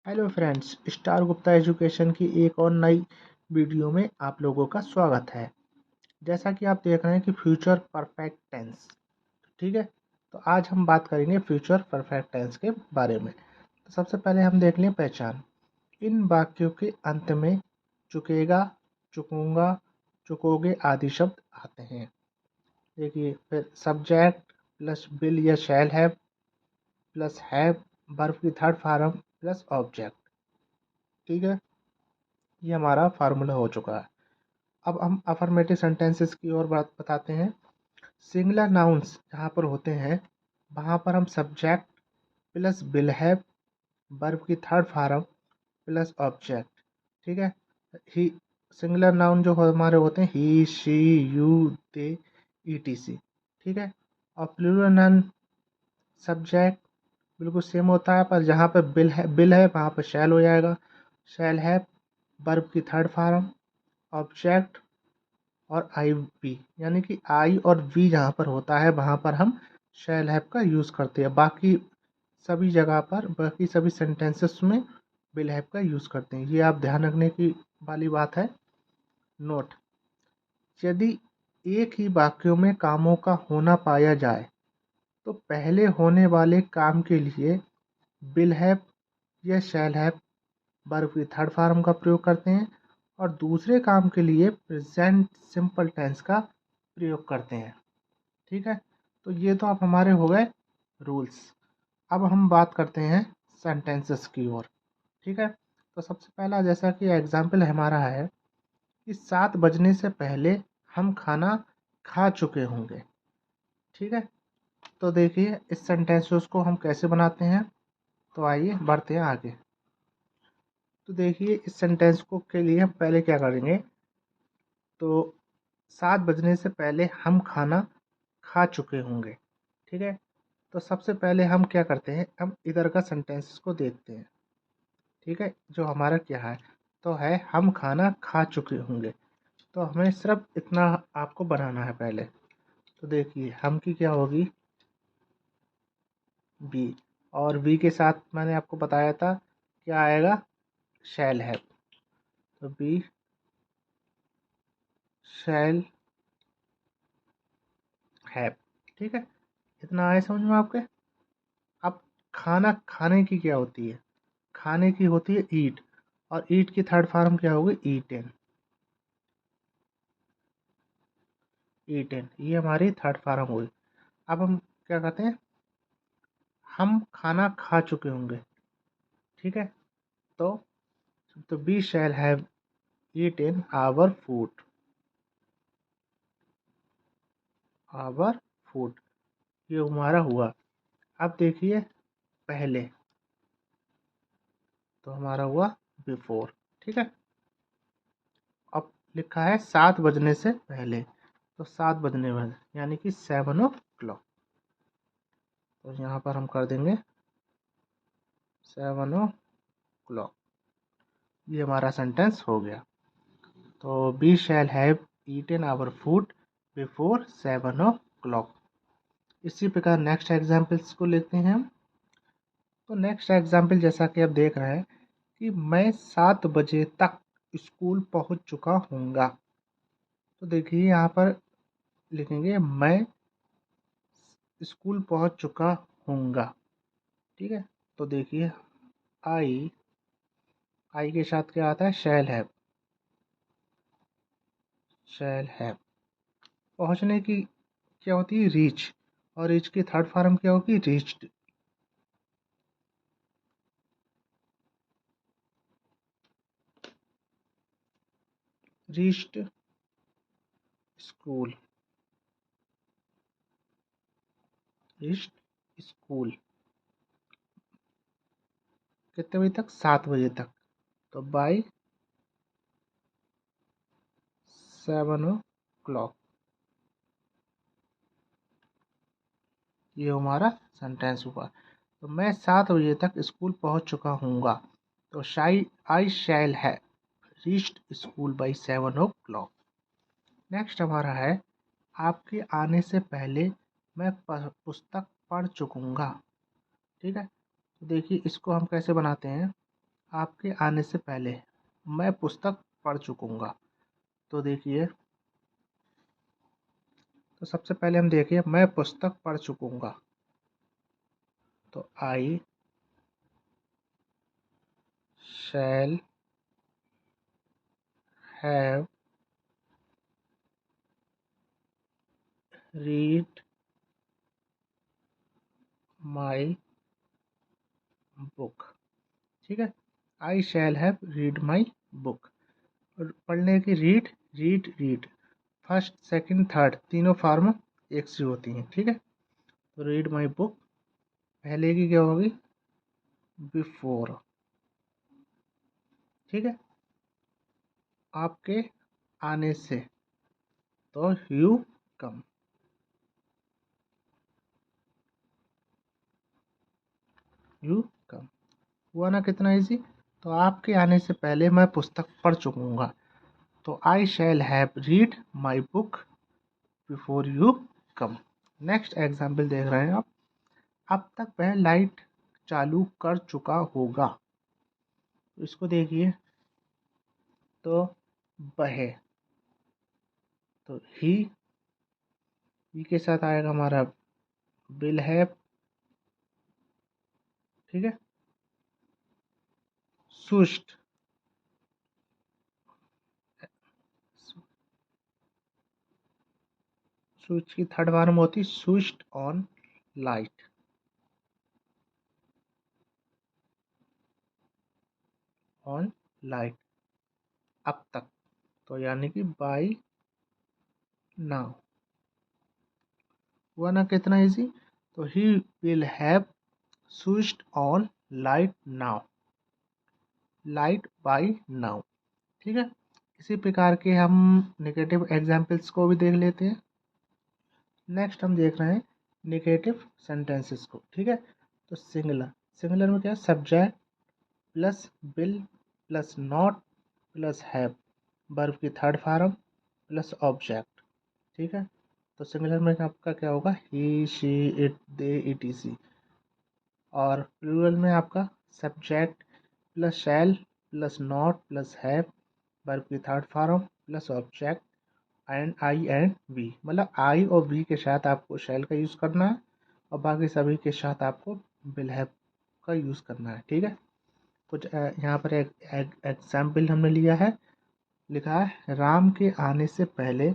Hello friends, star Gupta education की एक और नई वीडियो में आप लोगों का स्वागत है। जैसा कि आप देख रहे हैं कि फ्यूचर परफेक्ट टेंस, ठीक है। तो आज हम बात करेंगे फ्यूचर परफेक्ट टेंस के बारे में। तो सबसे पहले हम देख लें पहचान। इन वाक्यों के अंत में चुकेगा, चुकूंगा, चुकोगे आदि शब्द आते हैं। देखिए, फिर सब्जेक्ट प्लस विल या shall have plus have, verb की थर्ड फॉर्म प्लस ऑब्जेक्ट, ठीक है। ये हमारा फार्मूला हो चुका है। अब हम अफर्मेटिव सेंटेंसेस की ओर बात बताते हैं। सिंगुलर नाउन्स जहाँ पर होते हैं वहाँ पर हम subject plus will have, verb की थर्ड फॉर्म प्लस ऑब्जेक्ट, ठीक है। ही सिंगुलर नाउन जो हमारे होते हैं ही, शी, यू, दे, ईटीसी, ठीक है। और प्लूरल नाउन सब्जेक्ट बिल्कुल सेम होता है, पर जहाँ पर बिल है वहाँ पर शैल हो जाएगा। शैल हैव, वर्ब की थर्ड फॉर्म, ऑब्जेक्ट और आई वी, यानी कि आई और वी जहाँ पर होता है वहाँ पर हम शैल हैव का यूज़ करते हैं। बाकी सभी जगह पर, बाकी सभी सेंटेंसेस में विल हैव का यूज़ करते हैं। ये आप ध्यान रखने की वाली बात है। नोट: यदि एक ही वाक्यों में कामों का होना पाया जाए तो पहले होने वाले काम के लिए विल हैव या शैल हैव, वर्ब की थर्ड फॉर्म का प्रयोग करते हैं, और दूसरे काम के लिए प्रेजेंट सिंपल टेंस का प्रयोग करते हैं, ठीक है। तो ये तो आप हमारे हो गए रूल्स। अब हम बात करते हैं सेंटेंसेस की ओर, ठीक है। तो सबसे पहला, जैसा कि एग्जाम्पल हमारा है कि 7 बजने से पहले हम खाना खा चुके होंगे, ठीक है। तो देखिए इस सेंटेंसेस को हम कैसे बनाते हैं। तो आइए बढ़ते हैं आगे। तो देखिए इस सेंटेंस को के लिए हम पहले क्या करेंगे। तो 7 बजने से पहले हम खाना खा चुके होंगे, ठीक है। तो सबसे पहले हम क्या करते हैं, हम इधर का सेंटेंस को देखते हैं, ठीक है। जो हमारा क्या है, तो है हम खाना खा चुके होंगे। तो हमें सिर्फ इतना आपको बनाना है पहले। तो देखिए हम की क्या होगी, बी, और बी के साथ मैंने आपको बताया था क्या आएगा, शैल है। तो बी शैल हैव, ठीक है। इतना आए समझ में आपके। अब खाना खाने की क्या होती है, खाने की होती है ईट, और ईट की थर्ड फॉर्म क्या होगी, ईटेन। ईटेन ये हमारी थर्ड फॉर्म हुई। अब हम क्या कहते हैं, हम खाना खा चुके होंगे, ठीक है। तो we shall have eaten our food, our food ये हमारा हुआ। अब देखिए पहले, तो हमारा हुआ बिफोर, ठीक है। अब लिखा है 7 बजने से पहले, तो 7 बजने वाले यानी कि 7 o'clock। तो यहाँ पर हम कर देंगे 7 o'clock। ये हमारा सेंटेंस हो गया। तो we shall have eaten our food before 7 o'clock। इसी प्रकार नेक्स्ट एग्जाम्पल्स को लेते हैं हम। तो नेक्स्ट एग्जाम्पल जैसा कि आप देख रहे हैं कि मैं 7 बजे तक स्कूल पहुंच चुका हूँगा। तो देखिए यहाँ पर लिखेंगे मैं स्कूल पहुंच चुका हूँगा, ठीक है। तो देखिए आई, आई के साथ क्या आता है, शैल हैव, शैल हैव। पहुंचने की क्या होती है, रीच, और रीच की थर्ड फॉर्म क्या होगी, reached. Reached school, reached school कितने बजे तक, 7 बजे तक। तो बाई 7 o'clock ये हमारा सेंटेंस हुआ। तो मैं 7 बजे तक स्कूल पहुंच चुका हूँगा। तो शाई आई शैल है reached school by 7 o'clock। Next हमारा है आपके आने से पहले मैं पुस्तक पढ़ चुकूँगा, ठीक है। तो देखिए इसको हम कैसे बनाते हैं। आपके आने से पहले मैं पुस्तक पढ़ चुकूंगा। तो देखिए, तो सबसे पहले हम देखिए मैं पुस्तक पढ़ चुकूंगा। तो I shall have read my book. ठीक है, I shall have read my book. पढ़ने की read, read first second third तीनों फॉर्म एक सी होती हैं। ठीक है, तो रीड माई बुक पहले की क्या होगी, बिफोर। ठीक है, आपके आने से तो यू कम। यू कम हुआ ना कितना इजी। तो आपके आने से पहले मैं पुस्तक पढ़ चुकूंगा। तो I shall have read my book before you come. Next example देख रहे हैं आप। अब तक वह लाइट चालू कर चुका होगा। इसको देखिए, तो वह, तो ही के साथ आएगा हमारा विल हैव। ठीक है, सुस्ट, स्विच की थर्ड फॉर्म होती switched on light. On light अब तक, तो यानी कि बाई नाउ। हुआ ना कितना इजी। तो he will have switched on light now, light by now. ठीक है, इसी प्रकार के हम नेगेटिव एग्जाम्पल्स को भी देख लेते हैं। नेक्स्ट हम देख रहे हैं नेगेटिव सेंटेंसेस को। ठीक है, तो सिंगुलर, सिंगुलर में क्या है, subject plus will plus not plus have, verb की थर्ड फॉर्म प्लस ऑब्जेक्ट। ठीक है, तो सिंगुलर में आपका क्या होगा, he she it they it इसी। और प्लूरल में आपका subject plus shall plus not plus have, verb की third form plus object and I and we. मतलब आई और वी के साथ आपको शैल का यूज़ करना है और बाकी सभी के साथ आपको विल हैव का यूज़ करना है। ठीक है, कुछ यहाँ पर एक एग्जाम्पल हमने लिया है। लिखा है राम के आने से पहले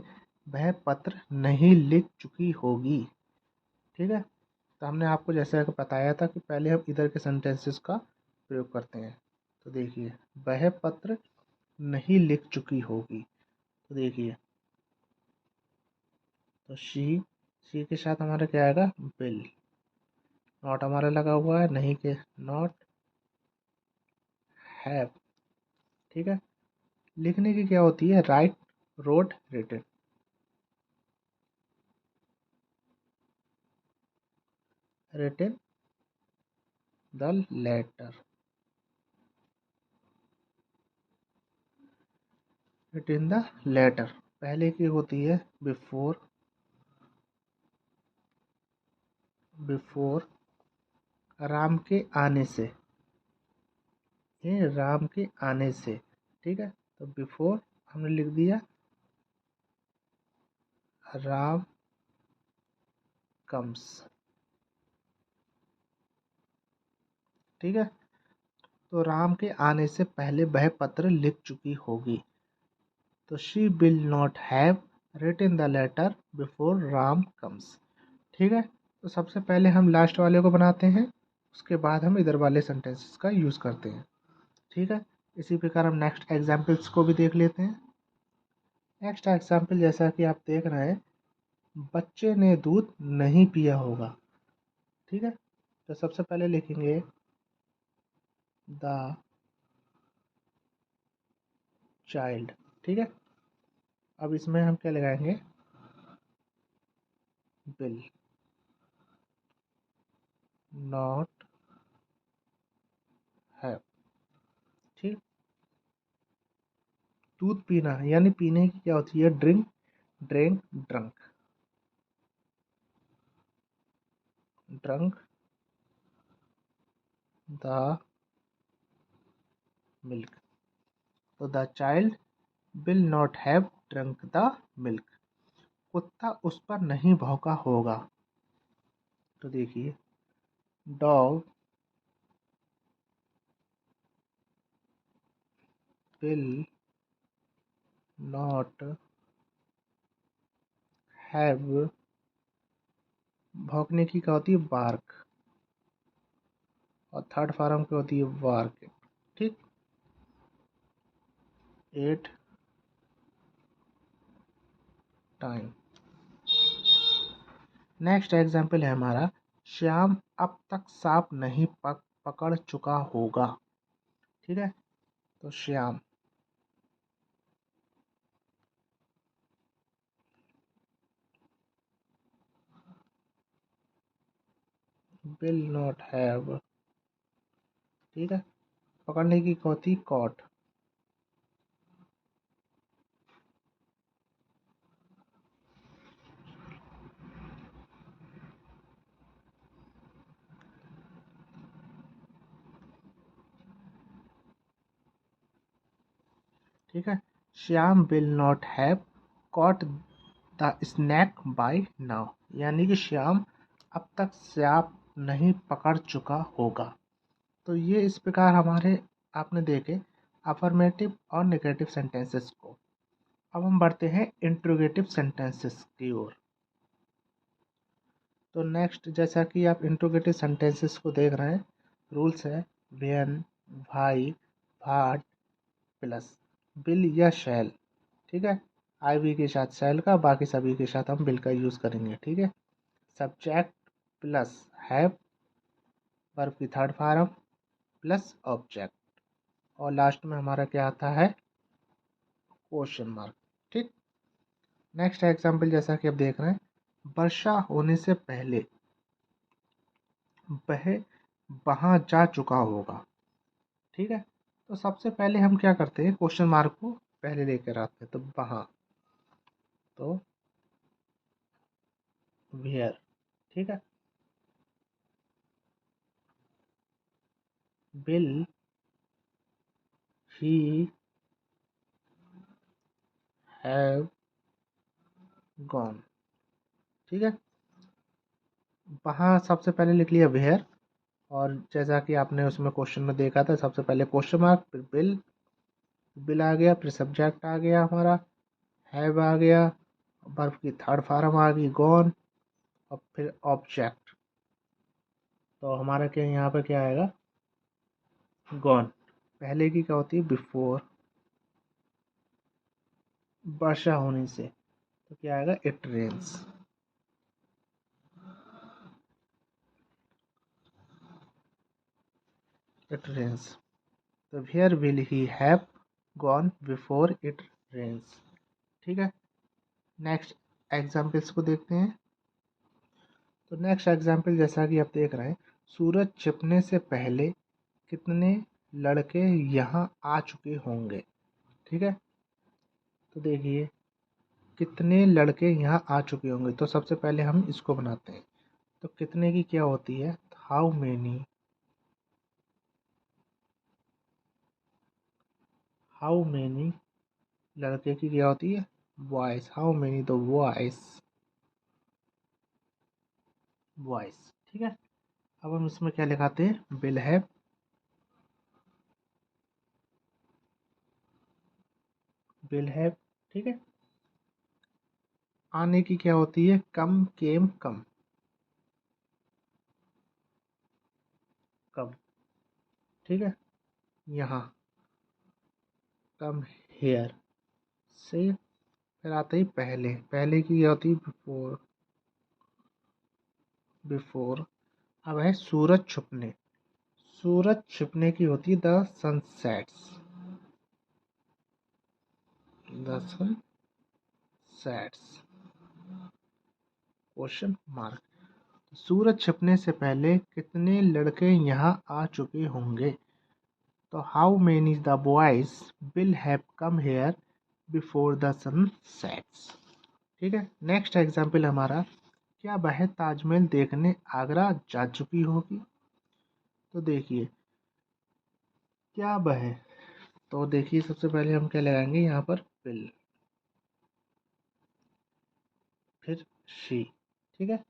वह पत्र नहीं लिख चुकी होगी। ठीक है, तो हमने आपको जैसे कि बताया था कि पहले हम इधर के सेंटेंसेस का प्रयोग करते हैं। तो देखिए, वह पत्र नहीं लिख चुकी होगी। तो देखिए, तो शी के साथ हमारा क्या आएगा, विल। नॉट हमारा लगा हुआ है, नहीं के नॉट, हैव। ठीक है, लिखने की क्या होती है, write wrote written. Written the letter, written the letter पहले की होती है बिफोर, बिफोर राम के आने से, ये राम के आने से। ठीक है, तो बिफोर हमने लिख दिया राम कम्स। ठीक है, तो राम के आने से पहले वह पत्र लिख चुकी होगी। तो she will not have written the letter before Ram comes. ठीक है, तो सबसे पहले हम लास्ट वाले को बनाते हैं, उसके बाद हम इधर वाले सेंटेंसेस का यूज़ करते हैं। ठीक है, इसी प्रकार हम नेक्स्ट एग्जाम्पल्स को भी देख लेते हैं। नेक्स्ट एग्जाम्पल जैसा कि आप देख रहे हैं, बच्चे ने दूध नहीं पिया होगा। ठीक है, तो सबसे पहले लिखेंगे द चाइल्ड। ठीक है, अब इसमें हम क्या लगाएंगे, विल नॉट हैव। ठीक, दूध पीना यानी पीने की क्या होती है, drink, drink drunk, drunk the milk. तो the child will not have drunk the milk. कुत्ता उस पर नहीं भौंका होगा। तो देखिए, डॉग विल नॉट हैव, भौंकने की क्या होती है, बार्क, और थर्ड फॉर्म क्या होती है, वार्क। ठीक, 8 टाइम। नेक्स्ट एग्जाम्पल है हमारा, श्याम अब तक सांप नहीं पकड़ चुका होगा। ठीक है, तो श्याम विल नॉट हैव, ठीक है, पकड़ने की होती कॉट। ठीक है, Shyam will not have caught the snack by now, यानी कि श्याम अब तक सांप नहीं पकड़ चुका होगा। तो ये इस प्रकार हमारे आपने देखे अफर्मेटिव और नेगेटिव सेंटेंसेस को। अब हम बढ़ते हैं इंट्रोगेटिव सेंटेंसेस की ओर। तो नेक्स्ट, जैसा कि आप इंट्रोगेटिव सेंटेंसेस को देख रहे हैं, रूल्स है व्हेन, भाई, भाट प्लस बिल या शैल। ठीक है, आई वी के साथ शैल का, बाकी सभी के साथ हम बिल का यूज़ करेंगे। ठीक है, सब्जेक्ट प्लस हैव, वर्ब की थर्ड फॉर्म प्लस ऑब्जेक्ट, और लास्ट में हमारा क्या आता है, क्वेश्चन मार्क। ठीक, नेक्स्ट एग्जाम्पल जैसा कि आप देख रहे हैं, वर्षा होने से पहले वह वहां जा चुका होगा। ठीक है, तो सबसे पहले हम क्या करते हैं, क्वेश्चन मार्क को पहले लेकर आते हैं। तो वहां, तो वेयर। ठीक है, विल ही हैव गॉन। ठीक है, वहां सबसे पहले लिख लिया वेयर, और जैसा कि आपने उसमें क्वेश्चन में देखा था, सबसे पहले क्वेश्चन मार्क, फिर बिल, बिल आ गया, फिर सब्जेक्ट आ गया हमारा, हैव आ गया, वर्ब की थर्ड फॉर्म आ गई गॉन, और फिर ऑब्जेक्ट। तो हमारा क्या यहाँ पर क्या आएगा, गॉन। पहले की क्या होती है, बिफोर, वर्षा होने से, तो क्या आएगा, इट रेन्स। इट रेन्स, तो where will he have gone before it rains. ठीक है, नेक्स्ट एग्जाम्पल्स को देखते हैं। तो नेक्स्ट एग्जाम्पल जैसा कि आप देख रहे हैं, सूरज छिपने से पहले कितने लड़के यहाँ आ चुके होंगे। ठीक है, तो देखिए, कितने लड़के यहाँ आ चुके होंगे, तो सबसे पहले हम इसको बनाते हैं। तो कितने की क्या होती है, हाउ मेनी, हाउ मेनी, लड़के की क्या होती है, boys, how many the boys, boys. ठीक है, अब हम इसमें क्या लिखाते हैं, विल हैव, विल हैव। ठीक है, आने की क्या होती है, कम, केम, कम, कम। ठीक है, यहाँ कम हेयर से, फिर आता ही पहले, पहले की क्या होती है, बिफोर, बिफोर। अब है सूरज छुपने, सूरज छिपने की होती है the sunsets, the sunsets, question mark. सूरज छिपने से पहले कितने लड़के यहाँ आ चुके होंगे। तो how many the boys will have come here before the sun sets. ठीक है, नेक्स्ट एग्जाम्पल हमारा, क्या वह ताजमहल देखने आगरा जा चुकी होगी। तो देखिए, क्या वह तो देखिए सबसे पहले हम क्या लगाएंगे यहाँ पर विल, फिर शी, ठीक है।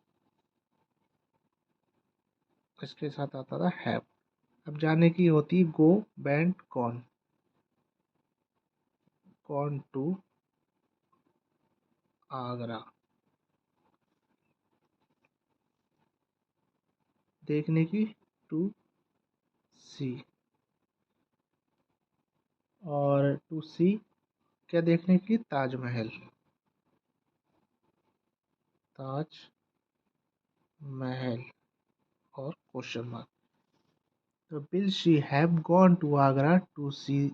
इसके साथ आता था हैव। अब जाने की होती go, went, gone. Gone to Agra, देखने की टू सी, और टू सी क्या देखने की, ताजमहल, ताज महल, और क्वेश्चन मार्क। तो will she have gone to Agra to see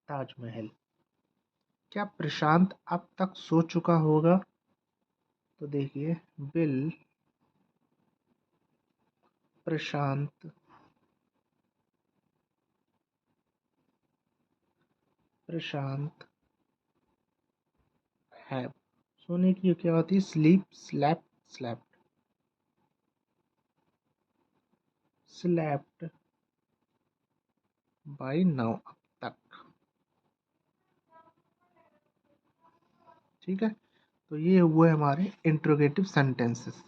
Taj Mahal. क्या प्रशांत अब तक सो चुका होगा? तो देखिए विल प्रशांत प्रशांत हैव, सोने की क्या होती है, sleep, slept, slept, slept by now, अब तक, ठीक है। तो ये हुए हमारे इंट्रोगेटिव सेंटेंसेस।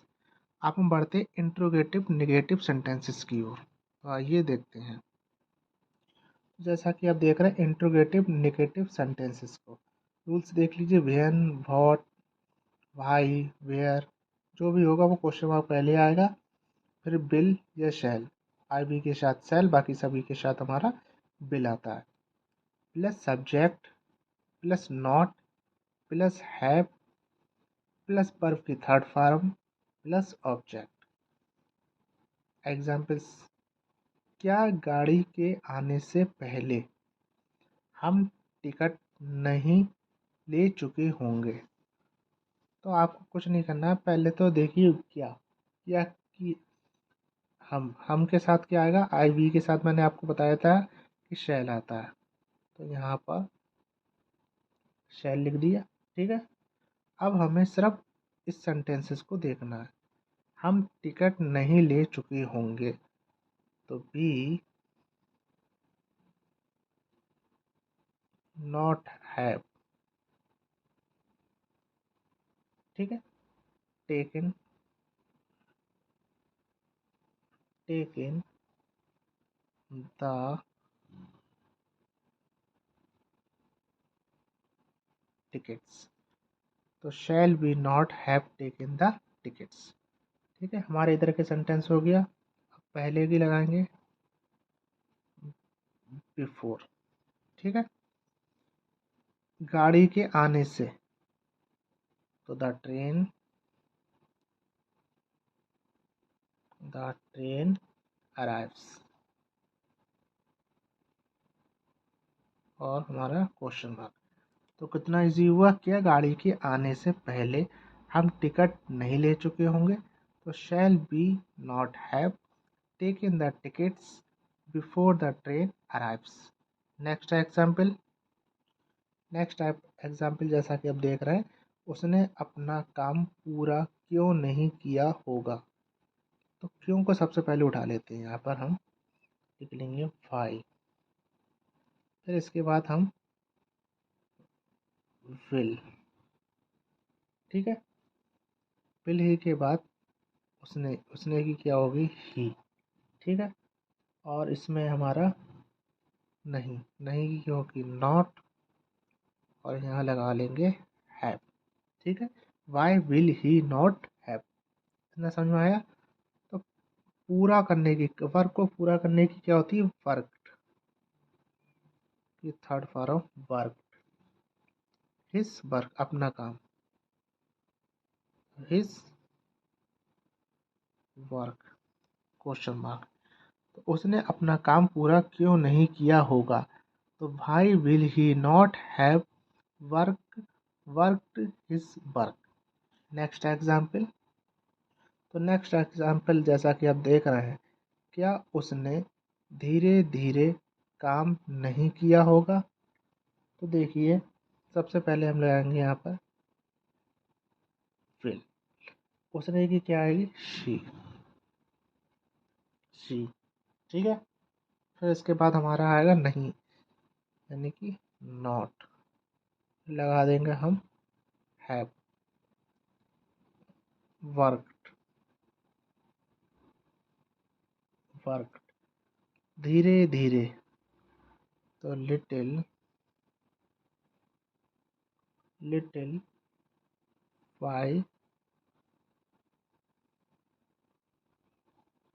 अब हम बढ़ते हैं इंट्रोगेटिव नेगेटिव सेंटेंसेस की ओर। तो आइए देखते हैं। जैसा कि आप देख रहे हैं इंट्रोगेटिव नेगेटिव सेंटेंसेस को, रूल्स देख लीजिए। व्हेन, व्हाट, व्हाई, वेयर, जो भी होगा वो क्वेश्चन मार्क पहले आएगा, फिर बिल या शैल, आई बी के साथ शैल, बाकी सभी के साथ हमारा बिल आता है, plus subject, plus not, plus have, plus verb की third form, plus object. Examples, क्या गाड़ी के आने से पहले हम टिकट नहीं ले चुके होंगे? तो आपको कुछ नहीं करना है, पहले तो देखिए क्या कि हम के साथ क्या आएगा, आई वी के साथ मैंने आपको बताया था कि शैल आता है, तो यहाँ पर शैल लिख दिया, ठीक है। अब हमें सिर्फ इस सेंटेंसेस को देखना है। हम टिकट नहीं ले चुके होंगे, तो बी नॉट हैव, ठीक है। टेकन, टेकन द टिकट्स, तो shall B not have taken the tickets, ठीक है। हमारे इधर के सेंटेंस हो गया। अब पहले की लगाएंगे बिफोर, ठीक है। गाड़ी के आने से, तो द ट्रेन अराइव्स, और हमारा क्वेश्चन मार्क। तो कितना इजी हुआ, क्या गाड़ी के आने से पहले हम टिकट नहीं ले चुके होंगे, तो shall B not have taken the tickets before the train arrives. Next example, जैसा कि आप देख रहे हैं, उसने अपना काम पूरा क्यों नहीं किया होगा। तो क्यों को सबसे पहले उठा लेते हैं, यहाँ पर हम लिख लेंगे वाई, फिर इसके बाद हम विल, ठीक है। विल ही के बाद उसने उसने की क्या होगी, ही, ठीक है। और इसमें हमारा नहीं, नहीं की क्या होगी, नॉट, और यहाँ लगा लेंगे हैव, ठीक है। Why will he not have, इतना समझ में आया। तो पूरा करने की, वर्क को पूरा करने की क्या होती है, वर्क की third form work, his work अपना काम, हिज वर्क, क्वेश्चन मार्क। तो उसने अपना काम पूरा क्यों नहीं किया होगा, तो why will he not have worked his work. Next example जैसा कि आप देख रहे हैं, क्या उसने धीरे धीरे काम नहीं किया होगा। तो देखिए सबसे पहले हम लगाएंगे यहाँ पर विल, उसने की क्या आएगी, शी, ठीक है। फिर इसके बाद हमारा आएगा नहीं, यानी कि नॉट लगा देंगे हम हैव वर्कड। वर्कड धीरे धीरे, तो little little by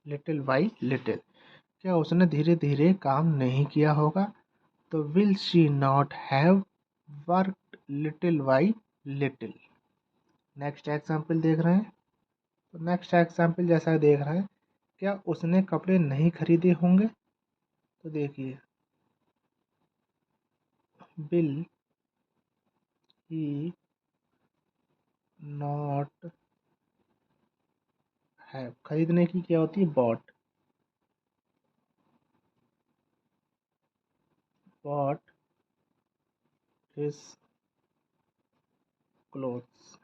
little by little, क्या उसने धीरे धीरे काम नहीं किया होगा? तो will she not have worked little by little. Next example देख रहे हैं। तो नेक्स्ट एग्जाम्पल जैसा देख रहे हैं, क्या उसने कपड़े नहीं खरीदे होंगे? तो देखिए, विल ही नॉट हैव, खरीदने की क्या होती है? बॉट। Bought his clothes.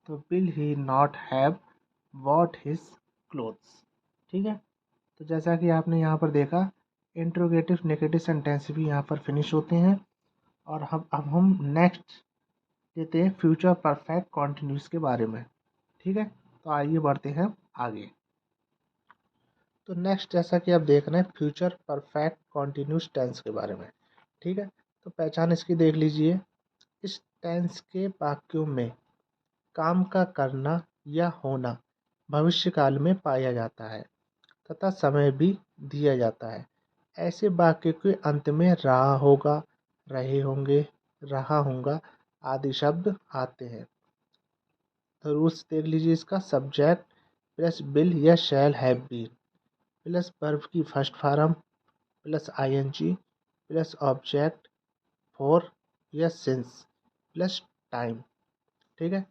तो will he not have bought his clothes. ठीक है। तो जैसा कि आपने यहाँ पर देखा, इंट्रोगेटिव नेगेटिव सेंटेंस भी यहाँ पर फिनिश होते हैं। और अब हम नेक्स्ट लेते हैं फ्यूचर परफेक्ट कॉन्टिन्यूस के बारे में। ठीक है। तो आइए बढ़ते हैं आगे। तो नेक्स्ट जैसा कि आप देख रहे हैं, फ्यूचर परफेक्ट कॉन्टिन्यूस टेंस के बारे में। ठीक है। तो पहचान इसकी देख लीजिए। इस टेंस के वाक्यों में काम का करना या होना भविष्य काल में पाया जाता है तथा समय भी दिया जाता है। ऐसे वाक्य के अंत में रहा होगा, रहे होंगे, रहा होगा आदि शब्द आते हैं। तो रूल्स देख लीजिए इसका। सब्जेक्ट प्लस विल या shall have been plus verb की first form plus ING plus object for या सिंस प्लस टाइम। ठीक है।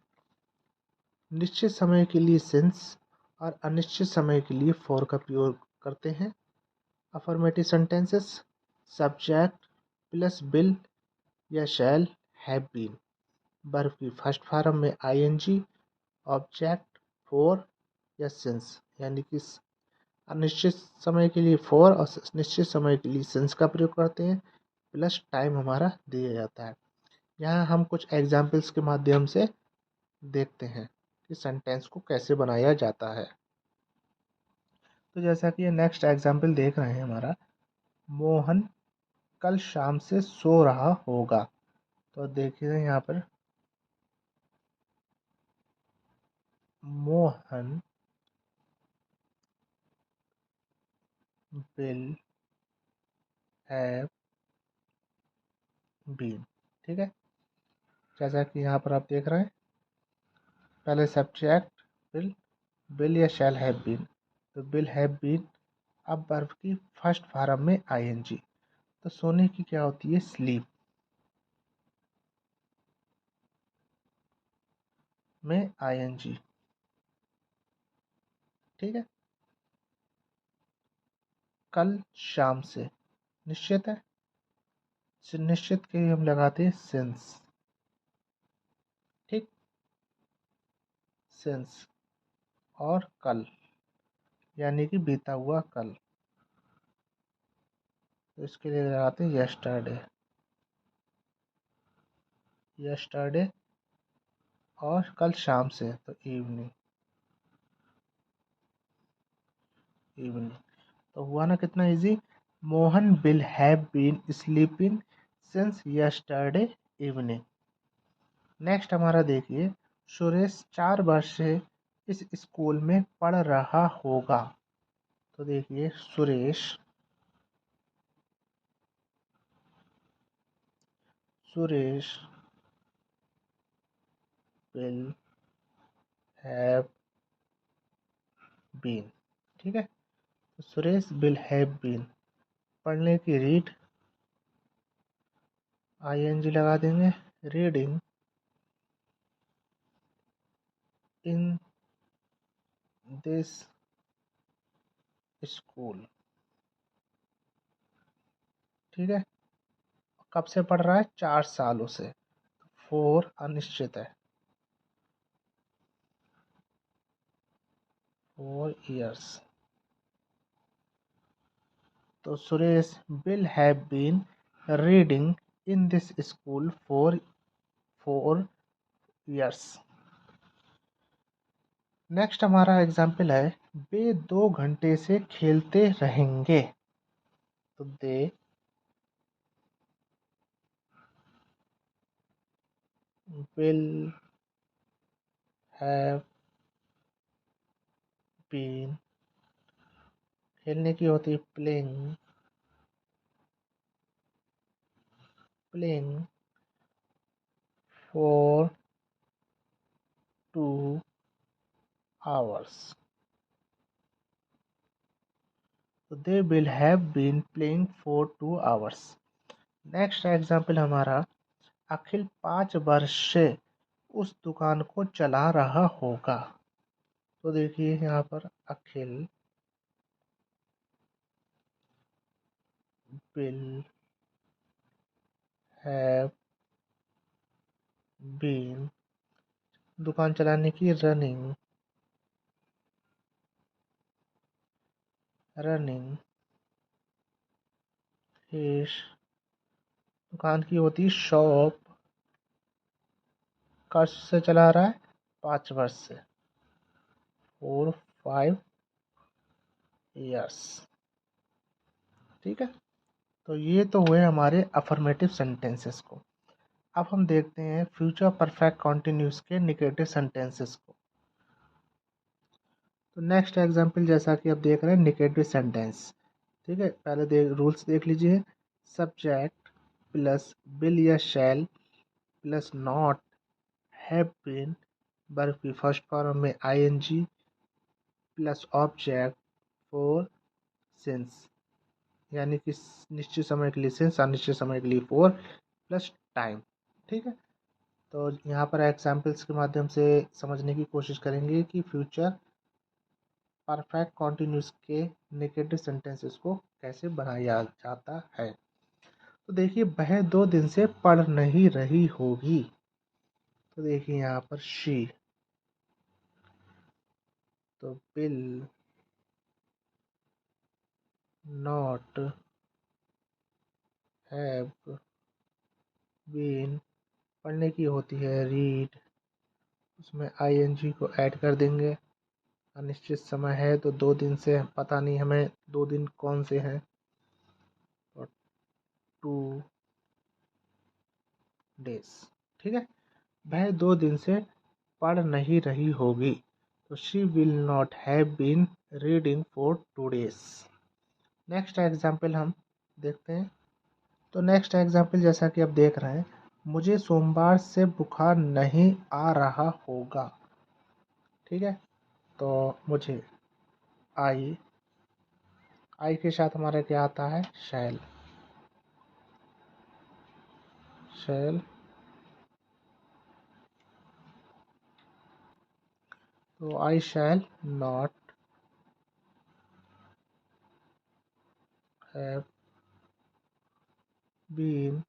निश्चित समय के लिए सिंस और अनिश्चित समय के लिए फॉर का प्रयोग करते हैं। Affirmative sentences, subject plus will या शैल हैव बीन, वर्ब की फर्स्ट फॉर्म में आईएनजी, ऑब्जेक्ट फॉर या सिंस, यानी कि अनिश्चित समय के लिए फॉर और निश्चित समय के लिए सिंस का प्रयोग करते हैं, प्लस टाइम हमारा दिया जाता है। यहाँ हम कुछ एग्जाम्पल्स के माध्यम से देखते हैं कि सेंटेंस को कैसे बनाया जाता है। तो जैसा कि ये नेक्स्ट एग्जाम्पल देख रहे हैं हमारा, मोहन कल शाम से सो रहा होगा। तो देखिए यहाँ पर, मोहन विल हैव बीन। ठीक है। जैसा कि यहाँ पर आप देख रहे हैं, पहले सब्जेक्ट विल, विल या शैल हैव बीन। तो विल हैव बीन, अब वर्ब की फर्स्ट फॉर्म में आईएनजी। तो सोने की क्या होती है? स्लीप में आईएनजी। ठीक है। कल शाम से निश्चित है, निश्चित के लिए हम लगाते हैं सिंस। ठीक। सिंस और कल, यानी कि बीता हुआ कल, तो इसके लिए लगाते हैं यस्टरडे। यस्टरडे और कल शाम से तो इवनिंग। इवनिंग तो हुआ ना कितना easy. Mohan will have been sleeping since yesterday evening. Next हमारा देखिए, सुरेश 4 वर्ष से इस स्कूल में पढ़ रहा होगा। तो देखिए, सुरेश विल हैव बीन। ठीक है। तो सुरेश विल हैव बीन, पढ़ने की रीड आईएनजी लगा देंगे, रीडिंग इन दिस स्कूल। ठीक है। कब से पढ़ रहा है? 4 सालों से। 4 अनिश्चित है, 4 years। तो Suresh will have been reading in this school for 4 years। Next हमारा एग्जाम्पल है वे 2 घंटे से खेलते रहेंगे। तो दे विल हैव बीन, खेलने की होती है प्लेइंग, प्लेइंग फॉर 2 hours। तो they will have been playing for 2 hours। Next example हमारा अखिल 5 वर्ष से उस दुकान को चला रहा होगा। तो देखिए यहाँ पर अखिल विल हैव बीन, दुकान चलाने की रनिंग, रनिंग हिज, दुकान की होती है शॉप, कब से चला रहा है 5 वर्ष से, 4-5 years। ठीक है, तो ये तो हुए हमारे अफर्मेटिव सेंटेंसेस को। अब हम देखते हैं फ्यूचर परफेक्ट कॉन्टिन्यूस के निगेटिव सेंटेंसेस को। तो नेक्स्ट एग्जांपल जैसा कि आप देख रहे हैं निगेटिव सेंटेंस। ठीक है, पहले रूल्स देख लीजिए। सब्जेक्ट प्लस विल या shall plus not have been, verb की फर्स्ट फॉर्म में ING plus object for since, यानी कि निश्चित समय के लिए सिंस, अनिश्चित समय के लिए फॉर प्लस टाइम। ठीक है, तो यहाँ पर एग्जाम्पल्स के माध्यम से समझने की कोशिश करेंगे कि फ्यूचर परफेक्ट कॉन्टिन्यूस के नेगेटिव सेंटेंसेस को कैसे बनाया जाता है। तो देखिए वह 2 दिन से पढ़ नहीं रही होगी। तो देखिए यहाँ पर शी, तो विल नॉट हैव बीन, पढ़ने की होती है रीड, उसमें आईएनजी को ऐड कर देंगे। अनिश्चित समय है तो 2 दिन से पता नहीं हमें 2 दिन कौन से हैं, और 2 days। ठीक है, वह 2 दिन से पढ़ नहीं रही होगी। तो she will not have been reading for 2 days। Next example हम देखते हैं। तो नेक्स्ट एग्जाम्पल जैसा कि आप देख रहे हैं, मुझे सोमवार से बुखार नहीं आ रहा होगा। ठीक है, तो मुझे आई के साथ हमारा क्या आता है शैल, शैल। तो I shall not have been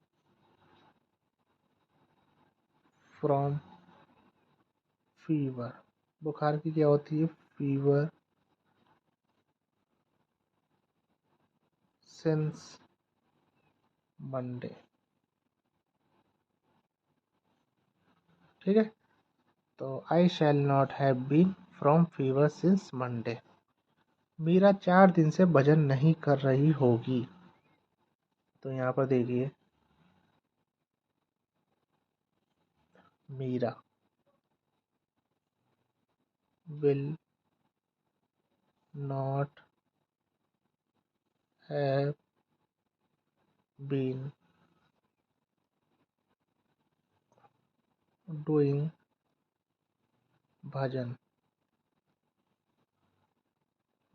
from fever, बुखार की क्या होती है फीवर, सिंस मंडे। ठीक है, तो I shall not have been from fever since Monday. Meera 4 दिन से भजन नहीं कर रही होगी। तो यहाँ पर देखिए Meera will not have been doing bhajan,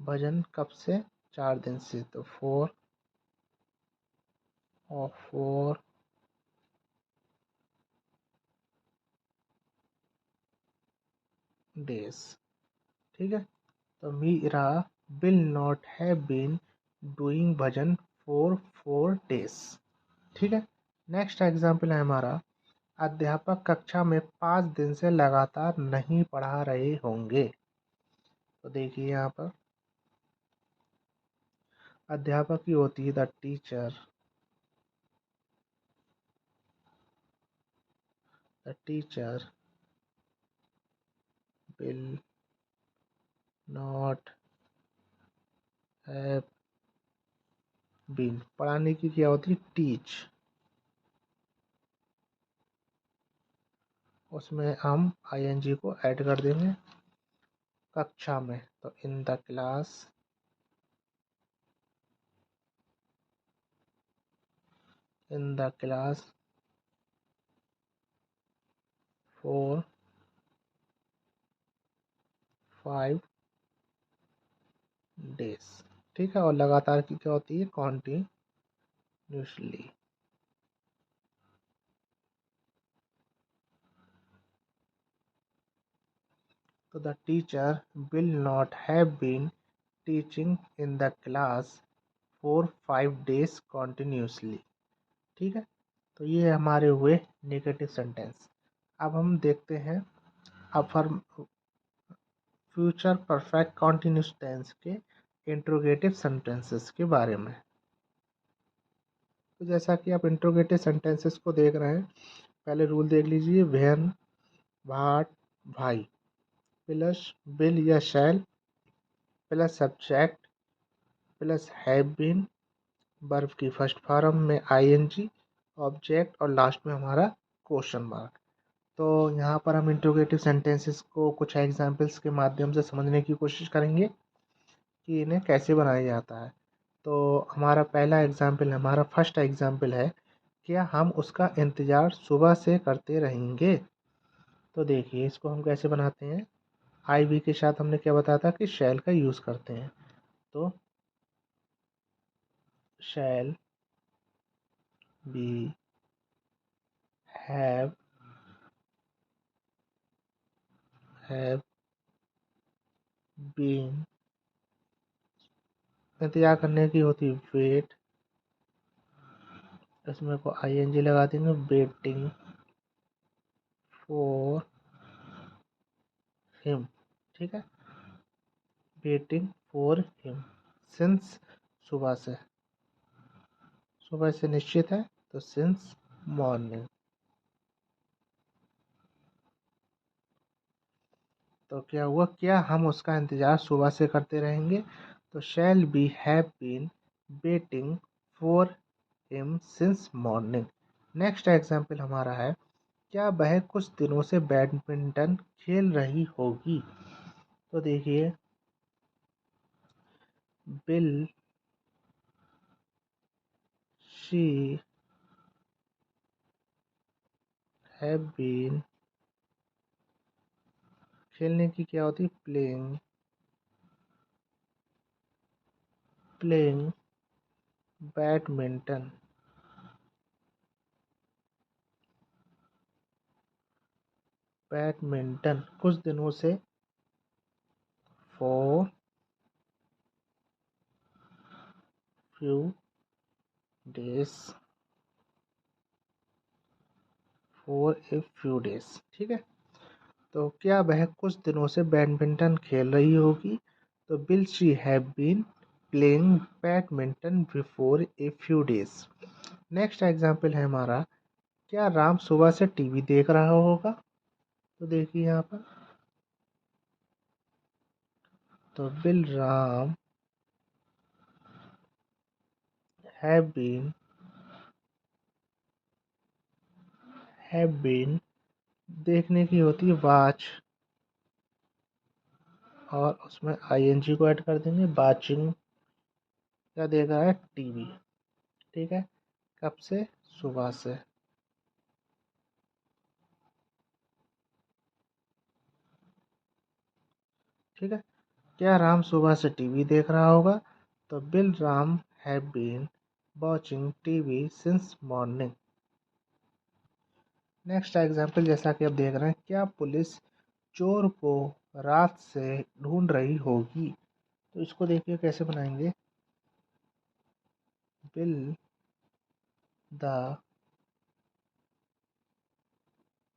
भजन कब से 4 दिन से, तो 4 days। ठीक है, तो Meera will not have been doing bhajan for 4 days। ठीक है, नेक्स्ट एग्जाम्पल है हमारा अध्यापक कक्षा में 5 दिन से लगातार नहीं पढ़ा रहे होंगे। तो देखिए यहाँ पर अध्यापक की होती है the teacher. The teacher will not have been. पढ़ाने की क्या होती है? टीच। उसमें हम आईएनजी को ऐड कर देंगे कक्षा में, तो इन the class, in the class for 5 days. ठीक है, और लगातार की क्या होती है? कॉन्टिन्यूसली। तो the teacher will not have been teaching in the class for 5 days continuously. ठीक है, तो ये हमारे हुए नेगेटिव सेंटेंस। अब हम देखते हैं affirm future perfect continuous tense के इंट्रोगेटिव सेंटेंसेस के बारे में। तो जैसा कि आप इंट्रोगेटिव सेंटेंसेस को देख रहे हैं, पहले रूल देख लीजिए। व्हेन, व्हाट, भाई प्लस विल या shall plus subject plus have been, verb की फर्स्ट फॉर्म में आईएनजी, ऑब्जेक्ट और लास्ट में हमारा क्वेश्चन मार्क। तो यहाँ पर हम इंट्रोगेटिव सेंटेंसेस को कुछ एग्जाम्पल्स के माध्यम से समझने की कोशिश करेंगे कि इन्हें कैसे बनाया जाता है। तो हमारा पहला एग्जाम्पल, हमारा फर्स्ट एग्जाम्पल है, क्या हम उसका इंतज़ार सुबह से करते रहेंगे। तो देखिए इसको हम कैसे बनाते हैं। आई वी के साथ हमने क्या बताया था कि शैल का यूज़ करते हैं। तो shall we have have been, इंतजार करने की होती वेट, इसमें को आईएनजी लगा देंगे, वेटिंग फॉर हिम। ठीक है, वेटिंग फॉर हिम सिंस, सुबह से, सुबह से निश्चित है तो सिंस मॉर्निंग। तो क्या हुआ, क्या हम उसका इंतजार सुबह से करते रहेंगे। तो shall we have been waiting for him since morning. Next example हमारा है, क्या वह कुछ दिनों से बैडमिंटन खेल रही होगी। तो देखिए, विल शी हैव बीन, खेलने की क्या होती है? प्लेइंग, प्लेइंग बैडमिंटन, बैडमिंटन कुछ दिनों से, for few days, for a few days. ठीक है, तो क्या वह कुछ दिनों से बैडमिंटन खेल रही होगी। तो will she have been playing badminton before a few days. Next example है हमारा, क्या राम सुबह से टीवी देख रहा होगा। तो देखिए यहाँ पर, तो विल राम हैव बीन, देखने की होती है वॉच, और उसमें आईएनजी को ऐड कर देंगे, वाचिंग, क्या देख रहा है? टीवी। ठीक है, कब से? सुबह से। ठीक है, क्या राम सुबह से टीवी देख रहा होगा। तो will Ram have been watching TV since morning. Next example, जैसा कि आप देख रहे हैं, क्या पुलिस चोर को रात से ढूंढ रही होगी। तो इसको देखिए कैसे बनाएंगे। विल द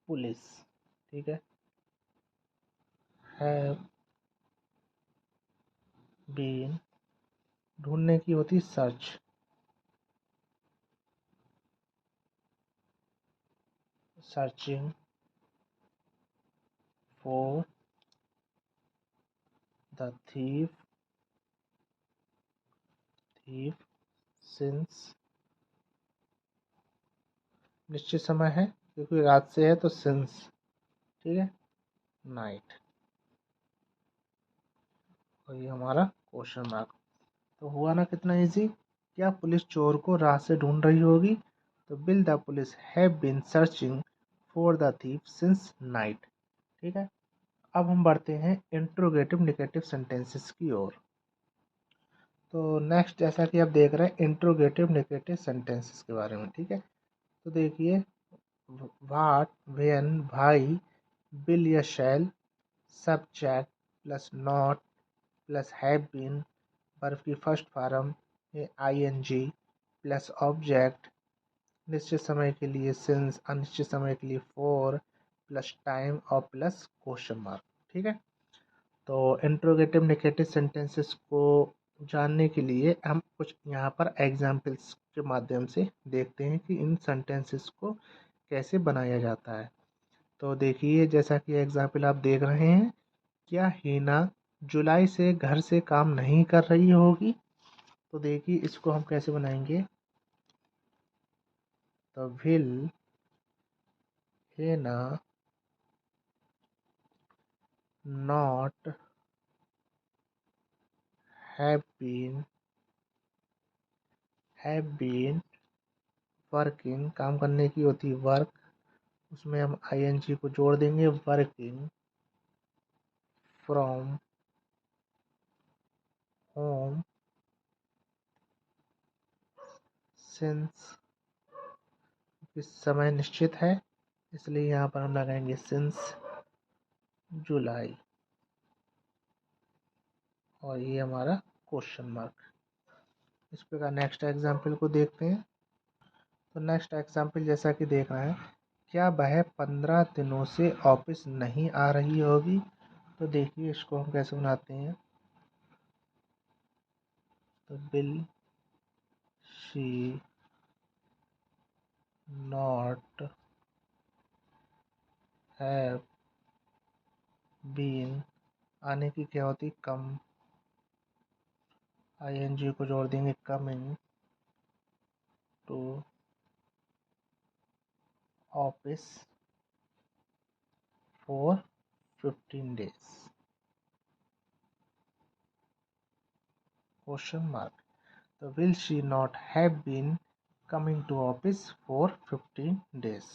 पुलिस, ठीक है, हैव बीन ढूंढने की होती search. Searching for the thief since, निश्चित समय है क्योंकि रात से है तो सिंस, ठीक है, नाइट। और ये हमारा क्वेश्चन मार्क। तो हुआ ना कितना इजी। क्या पुलिस चोर को रात से ढूंढ रही होगी? तो will the police have been searching for the thief since night. ठीक है। अब हम बढ़ते हैं इंट्रोगेटिव नेगेटिव सेंटेंसेस की ओर। तो नेक्स्ट जैसा कि आप देख रहे हैं इंट्रोगेटिव नेगेटिव सेंटेंसेस के बारे में, ठीक है। तो देखिए, व्हाट, व्हेन, भाई, विल या shall, subject plus not plus have been, verb की first form ING plus object, निश्चित समय के लिए सिंस, अनिश्चित समय के लिए फॉर, प्लस टाइम और प्लस क्वेश्चन मार्क। ठीक है। तो इंट्रोगेटिव नेगेटिव सेंटेंसेस को जानने के लिए हम कुछ यहाँ पर एग्जाम्पल्स के माध्यम से देखते हैं कि इन सेंटेंसेस को कैसे बनाया जाता है। तो देखिए, जैसा कि एग्जाम्पल आप देख रहे हैं, क्या हीना जुलाई से घर से काम नहीं कर रही होगी? तो देखिए, इसको हम कैसे बनाएंगे। तो will Heena not have been working, काम करने की होती है वर्क, उसमें हम ING को जोड़ देंगे, वर्किंग फ्रॉम होम सिंस, इस समय निश्चित है इसलिए यहाँ पर हम लगाएंगे सिंस जुलाई, और ये हमारा क्वेश्चन मार्क। इस प्रकार नेक्स्ट एग्जाम्पल को देखते हैं। तो नेक्स्ट एग्जाम्पल जैसा कि देख रहे हैं, क्या वह 15 दिनों से ऑफिस नहीं आ रही होगी? तो देखिए, इसको हम कैसे बनाते हैं। तो will she not have been, आने की क्या होती कम, ING को जोड़ देंगे, coming to office for 15 days, question mark. तो will she not have been coming to office for 15 days।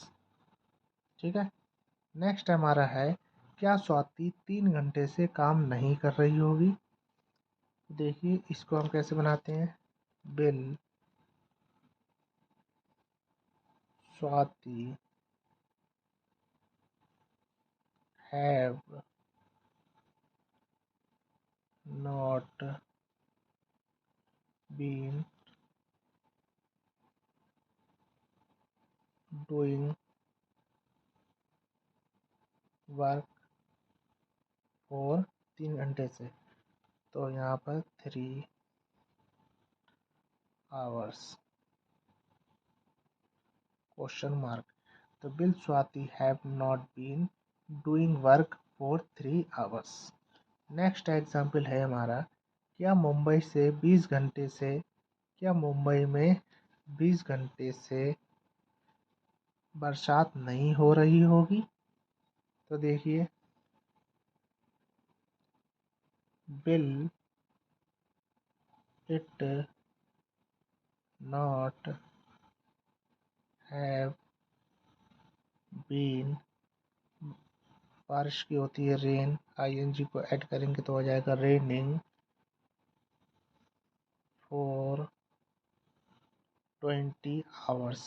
ठीक है। नेक्स्ट हमारा है, क्या स्वाति 3 घंटे से काम नहीं कर रही होगी? देखिए, इसको हम कैसे बनाते हैं। Will Swati have not been doing work for 3 घंटे से, तो यहाँ पर 3 hours, क्वेश्चन मार्क। तो will Swati have not been doing work for 3 hours। Next example है हमारा, क्या मुंबई से 20 घंटे से, क्या मुंबई में 20 घंटे से बरसात नहीं हो रही होगी? तो देखिए, will it not have been, बारिश की होती है रेन, ING को ऐड करेंगे तो हो जाएगा रेनिंग फॉर 20 hours,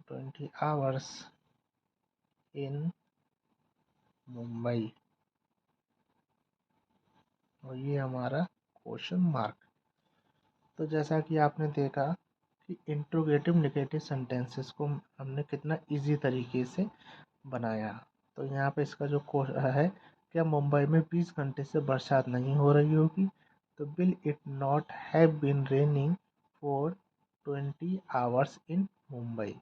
20 hours इन मुंबई, और ये हमारा क्वेश्चन मार्क। तो जैसा कि आपने देखा कि इंट्रोगेटिव नेगेटिव सेंटेंसेस को हमने कितना इजी तरीके से बनाया। तो यहाँ पे इसका जो क्वेश्चन है, क्या मुंबई में 20 घंटे से बरसात नहीं हो रही होगी? तो will it not have been raining for 20 hours in Mumbai.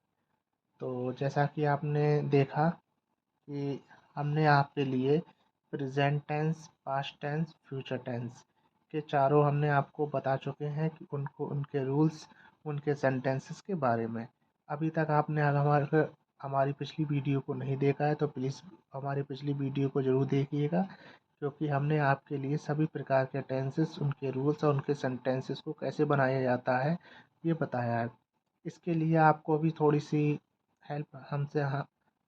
तो जैसा कि आपने देखा कि हमने आपके लिए present tense, past tense, future tense के चारों हमने आपको बता चुके हैं कि उनको उनके रूल्स, उनके सेंटेंसेस के बारे में। अभी तक आपने हमारी पिछली वीडियो को नहीं देखा है तो प्लीज़ हमारी पिछली वीडियो को ज़रूर देखिएगा, क्योंकि हमने आपके लिए सभी प्रकार के टेंसेस, उनके रूल्स और उनके सेंटेंसेस को कैसे बनाया जाता है ये बताया है। इसके लिए आपको भी थोड़ी सी हेल्प हमसे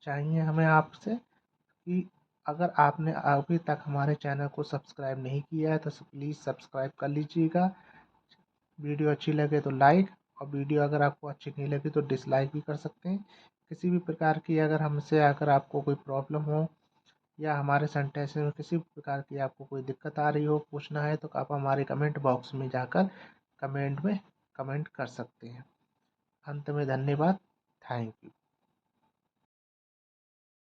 चाहिए हमें आपसे कि अगर आपने अभी तक हमारे चैनल को सब्सक्राइब नहीं किया है तो प्लीज़ सब्सक्राइब कर लीजिएगा। वीडियो अच्छी लगे तो लाइक, और वीडियो अगर आपको अच्छी नहीं लगी तो डिसलाइक भी कर सकते हैं। किसी भी प्रकार की अगर आपको कोई प्रॉब्लम हो या हमारे सेंटेंस में किसी भी प्रकार की आपको कोई दिक्कत आ रही हो, पूछना है तो आप हमारे कमेंट बॉक्स में जाकर कमेंट में कमेंट कर सकते हैं। अंत में धन्यवाद। Thank you.